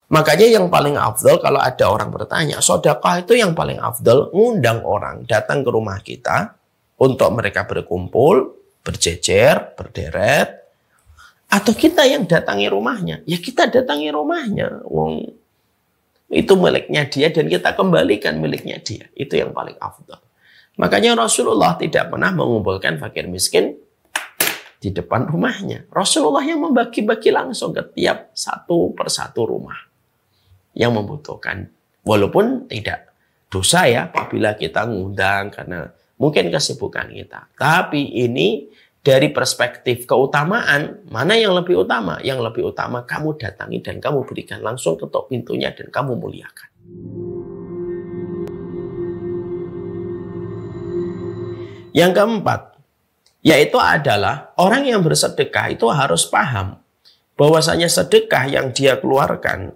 Makanya yang paling afdal kalau ada orang bertanya, sedekah itu yang paling afdal, ngundang orang datang ke rumah kita untuk mereka berkumpul, berjejer, berderet, atau kita yang datangi rumahnya. Ya kita datangi rumahnya. Wong itu miliknya dia dan kita kembalikan miliknya dia. Itu yang paling afdal. Makanya Rasulullah tidak pernah mengumpulkan fakir miskin di depan rumahnya. Rasulullah yang membagi-bagi langsung ke tiap satu persatu rumah yang membutuhkan. Walaupun tidak dosa ya apabila kita ngundang karena mungkin kesibukan kita. Tapi ini dari perspektif keutamaan, mana yang lebih utama? Yang lebih utama kamu datangi dan kamu berikan langsung ketuk pintunya dan kamu muliakan. Yang keempat, yaitu adalah orang yang bersedekah itu harus paham bahwasanya sedekah yang dia keluarkan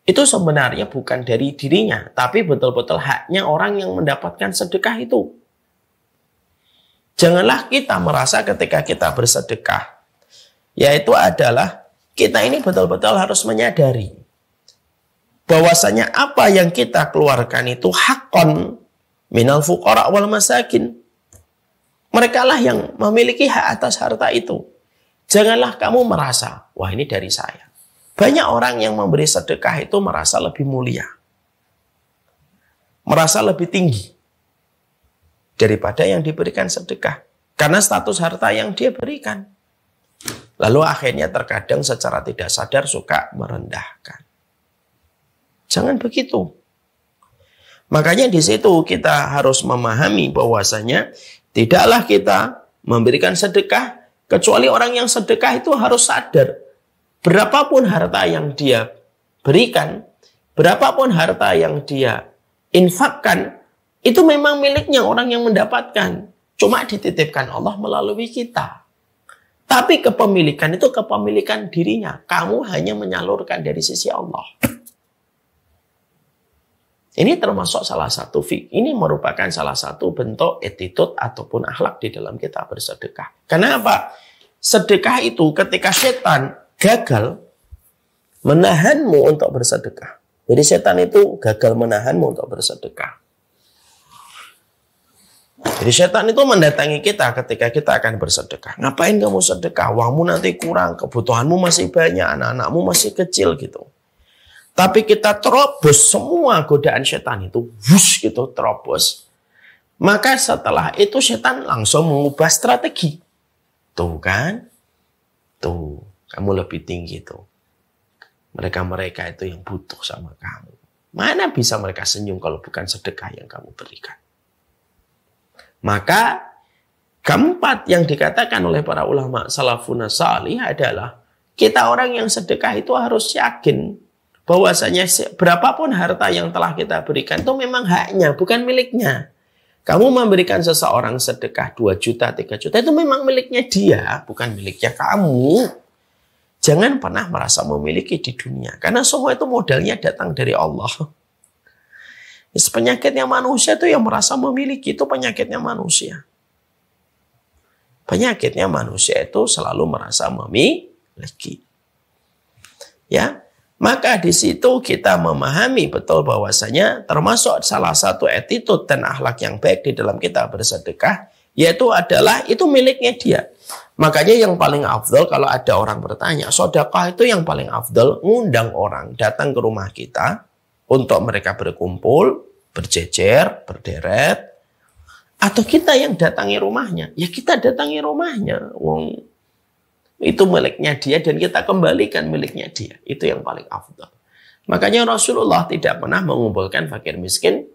itu sebenarnya bukan dari dirinya, tapi betul-betul haknya orang yang mendapatkan sedekah itu. Janganlah kita merasa ketika kita bersedekah, yaitu adalah kita ini betul-betul harus menyadari bahwasanya apa yang kita keluarkan itu haqqan minal fuqara wal masakin. Mereka lah yang memiliki hak atas harta itu. Janganlah kamu merasa, wah ini dari saya. Banyak orang yang memberi sedekah itu merasa lebih mulia. Merasa lebih tinggi daripada yang diberikan sedekah. Karena status harta yang dia berikan. Lalu akhirnya terkadang secara tidak sadar suka merendahkan. Jangan begitu. Makanya di situ kita harus memahami bahwasanya tidaklah kita memberikan sedekah kecuali orang yang sedekah itu harus sadar. Berapapun harta yang dia berikan, berapapun harta yang dia infakkan, itu memang miliknya orang yang mendapatkan. Cuma dititipkan Allah melalui kita. Tapi kepemilikan itu kepemilikan dirinya. Kamu hanya menyalurkan dari sisi Allah. Ini termasuk salah satu ini merupakan salah satu bentuk attitude ataupun akhlak di dalam kita bersedekah. Kenapa? Sedekah itu ketika setan gagal menahanmu untuk bersedekah. Jadi setan itu gagal menahanmu untuk bersedekah. Jadi setan itu mendatangi kita ketika kita akan bersedekah. Ngapain kamu sedekah? Uangmu nanti kurang, kebutuhanmu masih banyak, anak-anakmu masih kecil gitu. Tapi kita terobos semua godaan setan itu, wush gitu terobos. Maka setelah itu setan langsung mengubah strategi. Tuh kan? Tuh, kamu lebih tinggi tuh. Mereka-mereka itu yang butuh sama kamu. Mana bisa mereka senyum kalau bukan sedekah yang kamu berikan? Maka keempat yang dikatakan oleh para ulama salafun salih adalah kita orang yang sedekah itu harus yakin bahwasanya berapapun harta yang telah kita berikan itu memang haknya, bukan miliknya. Kamu memberikan seseorang sedekah 2 juta, 3 juta, itu memang miliknya dia, bukan miliknya kamu. Jangan pernah merasa memiliki di dunia. Karena semua itu modalnya datang dari Allah. Penyakitnya manusia itu yang merasa memiliki, itu penyakitnya manusia. Penyakitnya manusia itu selalu merasa memiliki. Ya. Maka di situ kita memahami betul bahwasanya termasuk salah satu attitude dan akhlak yang baik di dalam kita bersedekah, yaitu adalah itu miliknya dia. Makanya yang paling afdal kalau ada orang bertanya, sedekah itu yang paling afdal, ngundang orang datang ke rumah kita untuk mereka berkumpul, berjejer, berderet, atau kita yang datangi rumahnya. Ya kita datangi rumahnya. Wong itu miliknya dia dan kita kembalikan miliknya dia. Itu yang paling afdal. Makanya Rasulullah tidak pernah mengumpulkan fakir miskin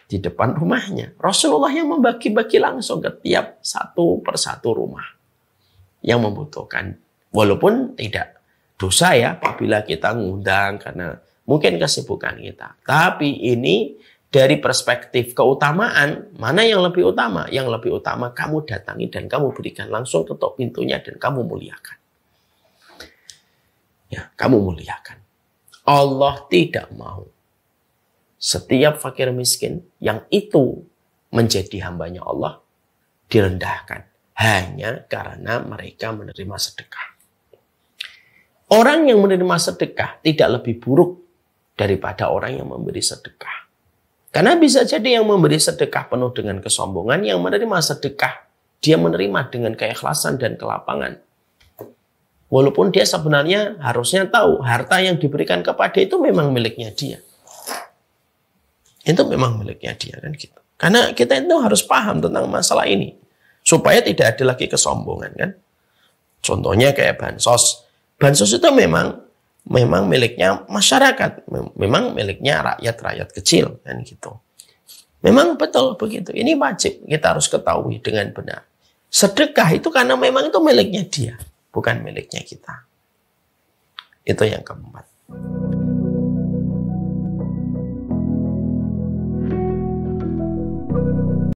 di depan rumahnya. Rasulullah yang membagi-bagi langsung ke tiap satu persatu rumah yang membutuhkan. Walaupun tidak dosa ya apabila kita ngundang karena mungkin kesibukan kita. Tapi ini dari perspektif keutamaan, mana yang lebih utama? Yang lebih utama kamu datangi dan kamu berikan langsung ketuk pintunya dan kamu muliakan. Ya, kamu muliakan. Allah tidak mau setiap fakir miskin yang itu menjadi hambanya Allah direndahkan hanya karena mereka menerima sedekah. Orang yang menerima sedekah tidak lebih buruk daripada orang yang memberi sedekah. Karena bisa jadi yang memberi sedekah penuh dengan kesombongan, yang menerima sedekah, dia menerima dengan keikhlasan dan kelapangan. Walaupun dia sebenarnya harusnya tahu harta yang diberikan kepada itu memang miliknya dia. Itu memang miliknya dia kan gitu. Karena kita itu harus paham tentang masalah ini. Supaya tidak ada lagi kesombongan kan. Contohnya kayak bansos. Bansos itu memang miliknya masyarakat. Memang miliknya rakyat-rakyat kecil kan gitu. Memang betul begitu. Ini wajib kita harus ketahui dengan benar. Sedekah itu karena memang itu miliknya dia. Bukan miliknya kita. Itu yang keempat.